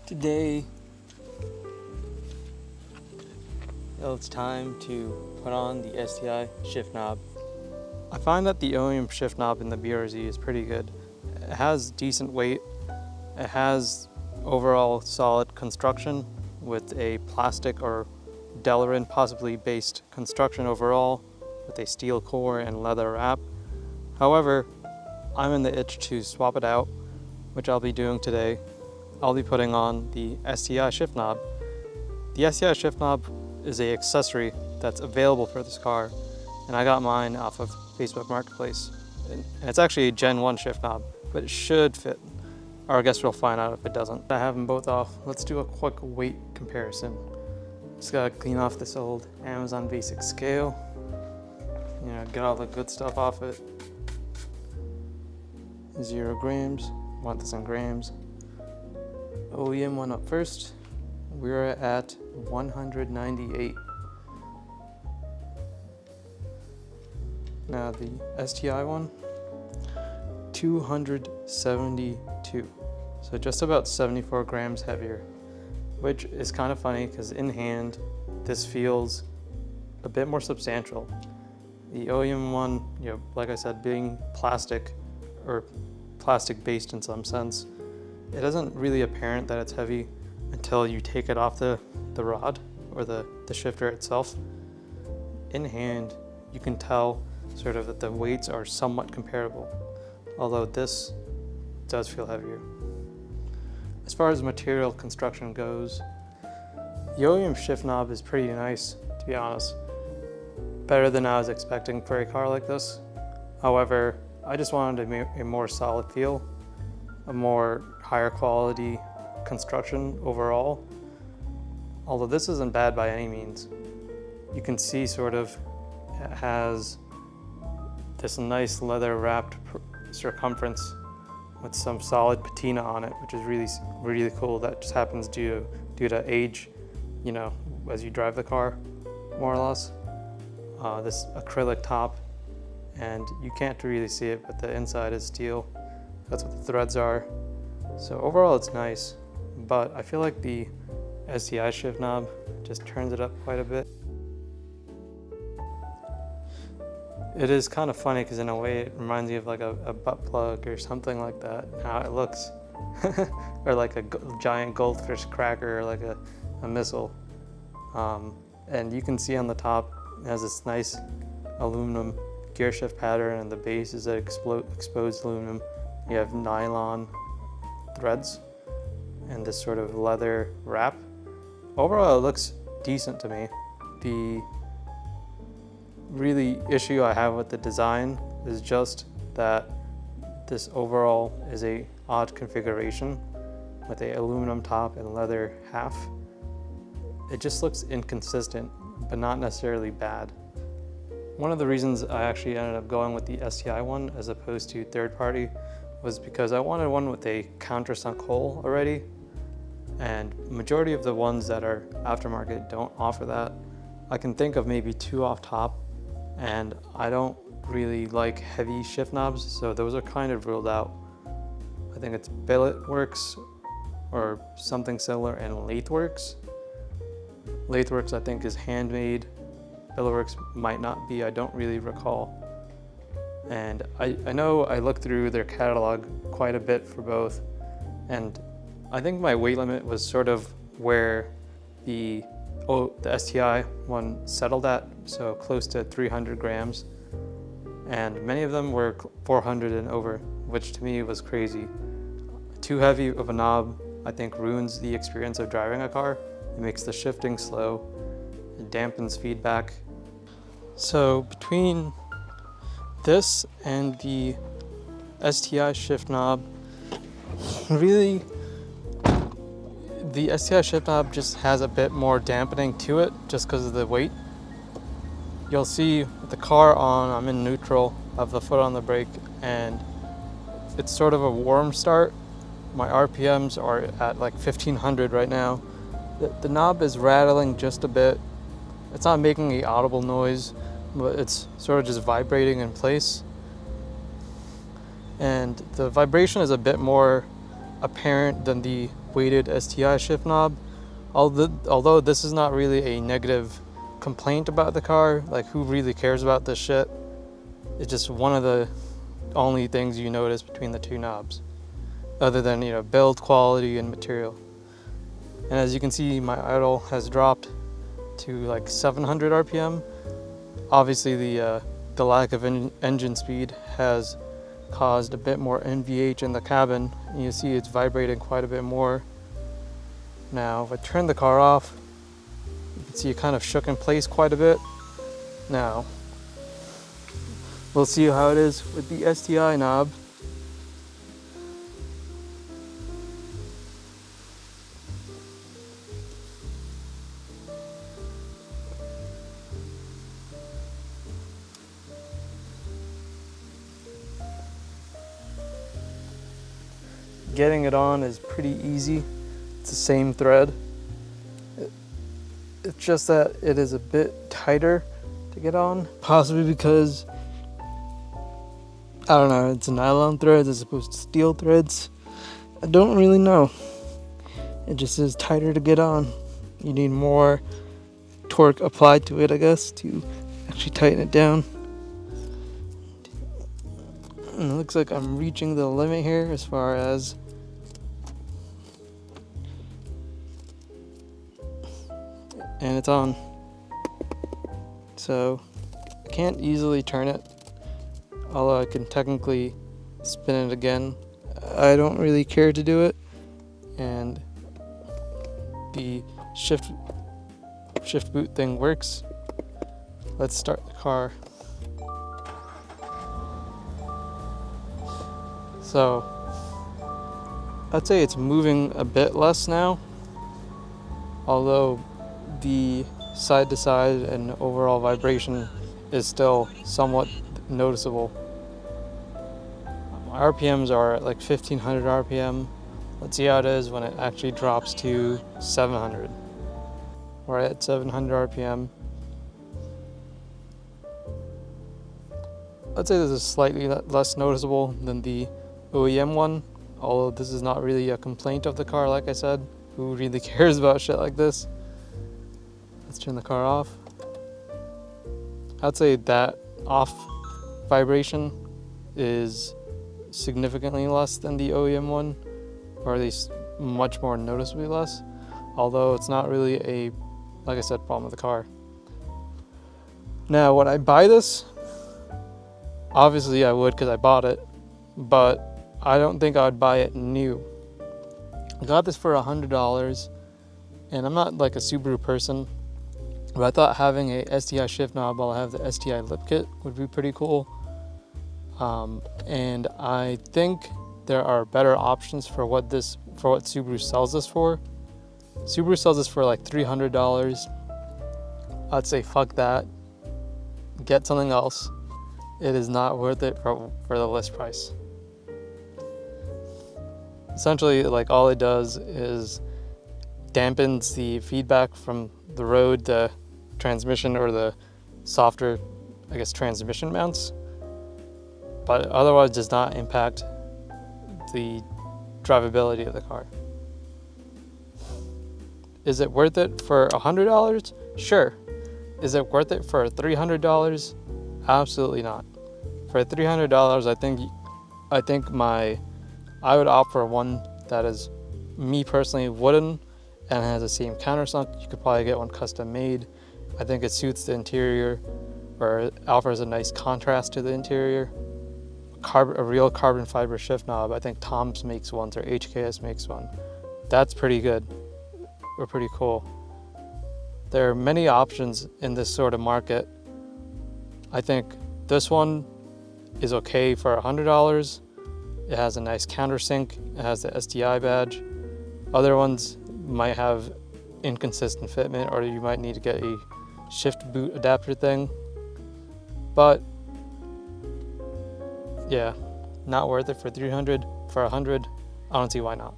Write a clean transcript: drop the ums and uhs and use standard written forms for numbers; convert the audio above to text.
Today, it's time to put on the STI shift knob. I find that the OEM shift knob in the BRZ is pretty good. It has decent weight. It has overall solid construction with a plastic or Delrin possibly based construction overall with a steel core and leather wrap. However, I'm in the itch to swap it out, which I'll be doing today. I'll be putting on the STI shift knob. The STI shift knob is an accessory that's available for this car, and I got mine off of Facebook Marketplace. And it's actually a Gen 1 shift knob, but it should fit. Or I guess we'll find out if it doesn't. I have them both off. Let's do a quick weight comparison. Just gotta clean off this old Amazon Basic scale. Get all the good stuff off it. 0 grams, want this in grams. OEM one up first. We're at 198. Now the STI one, 272. So just about 74 grams heavier, which is kind of funny because in hand, this feels a bit more substantial. The OEM one, like I said, being plastic or plastic based in some sense, it isn't really apparent that it's heavy until you take it off the rod or the shifter itself. In hand, you can tell sort of that the weights are somewhat comparable, although this does feel heavier. As far as material construction goes, the OEM shift knob is pretty nice, to be honest. Better than I was expecting for a car like this. However, I just wanted a more solid feel, a more higher quality construction overall. Although this isn't bad by any means. You can see sort of it has this nice leather wrapped circumference with some solid patina on it, which is really cool. That just happens due to age, as you drive the car, more or less. This acrylic top, and you can't really see it, but the inside is steel. That's what the threads are. So overall it's nice, but I feel like the STI shift knob just turns it up quite a bit. It is kind of funny because in a way it reminds me of like a butt plug or something like that, how it looks. Or like a giant goldfish cracker or like a missile. And you can see on the top it has this nice aluminum gear shift pattern, and the base is exposed aluminum. You have nylon threads and this sort of leather wrap. Overall, it looks decent to me. The really issue I have with the design is just that this overall is a odd configuration with a aluminum top and leather half. It just looks inconsistent, but not necessarily bad. One of the reasons I actually ended up going with the STI one as opposed to third party was because I wanted one with a countersunk hole already, and majority of the ones that are aftermarket don't offer that. I can think of maybe 2 off top, and I don't really like heavy shift knobs, so those are kind of ruled out. I think it's Billet Works or something similar, and Lathe Works. Lathe Works I think is handmade. Billet Works might not be, I don't really recall. And I know I looked through their catalog quite a bit for both, and I think my weight limit was sort of where the STI one settled at, so close to 300 grams. And many of them were 400 and over, which to me was crazy. Too heavy of a knob, I think, ruins the experience of driving a car. It makes the shifting slow, it dampens feedback. So between this and the STI shift knob, really, the STI shift knob just has a bit more dampening to it just because of the weight. You'll see with the car on, I'm in neutral, I have the foot on the brake, and it's sort of a warm start. My RPMs are at like 1500 right now. The knob is rattling just a bit. It's not making an audible noise, but it's sort of just vibrating in place. And the vibration is a bit more apparent than the weighted STI shift knob. Although this is not really a negative complaint about the car, like who really cares about this shit? It's just one of the only things you notice between the two knobs, other than, you know, build quality and material. And as you can see, my idle has dropped to like 700 RPM. Obviously the lack of engine speed has caused a bit more NVH in the cabin. You see it's vibrating quite a bit more. Now, if I turn the car off, you can see it kind of shook in place quite a bit. Now, we'll see how it is with the STI knob. Getting it on is pretty easy. It's the same thread. It's just that it is a bit tighter to get on, possibly because, I don't know, it's nylon threads as opposed to steel threads. I don't really know. It just is tighter to get on. You need more torque applied to it, I guess, to actually tighten it down. And it looks like I'm reaching the limit here as far as and it's on. So I can't easily turn it, although I can technically spin it again. I don't really care to do it, and the shift boot thing works. Let's start the car. So I'd say it's moving a bit less now, although the side to side and overall vibration is still somewhat noticeable. My RPMs are at like 1500 RPM. Let's see how it is when it actually drops to 700. We're at 700 RPM. I'd say this is slightly less noticeable than the OEM one, although this is not really a complaint of the car, like I said. Who really cares about shit like this? Let's turn the car off. I'd say that off vibration is significantly less than the OEM one, or at least much more noticeably less, although it's not really a, like I said, problem with the car. Now, would I buy this? Obviously I would, because I bought it, but I don't think I would buy it new. I got this for $100, and I'm not like a Subaru person, but I thought having a STI shift knob while I have the STI lip kit would be pretty cool. And I think there are better options for what Subaru sells this for. Subaru sells this for like $300. I'd say fuck that. Get something else. It is not worth it for the list price. Essentially, like, all it does is dampens the feedback from the road, the transmission, or the softer, I guess, transmission mounts, but otherwise does not impact the drivability of the car. Is it worth it for $100? Sure. Is it worth it for $300? Absolutely not. For $300, I would opt for one that is, me personally, wooden and has the same countersunk. You could probably get one custom made. I think it suits the interior, or it offers a nice contrast to the interior. A real carbon fiber shift knob. I think Tom's makes one, or HKS makes one. That's pretty good, or pretty cool. There are many options in this sort of market. I think this one is okay for $100. It has a nice countersink. It has the STI badge. Other ones might have inconsistent fitment, or you might need to get a shift boot adapter thing. But yeah, not worth it for $300. For $100, I don't see why not.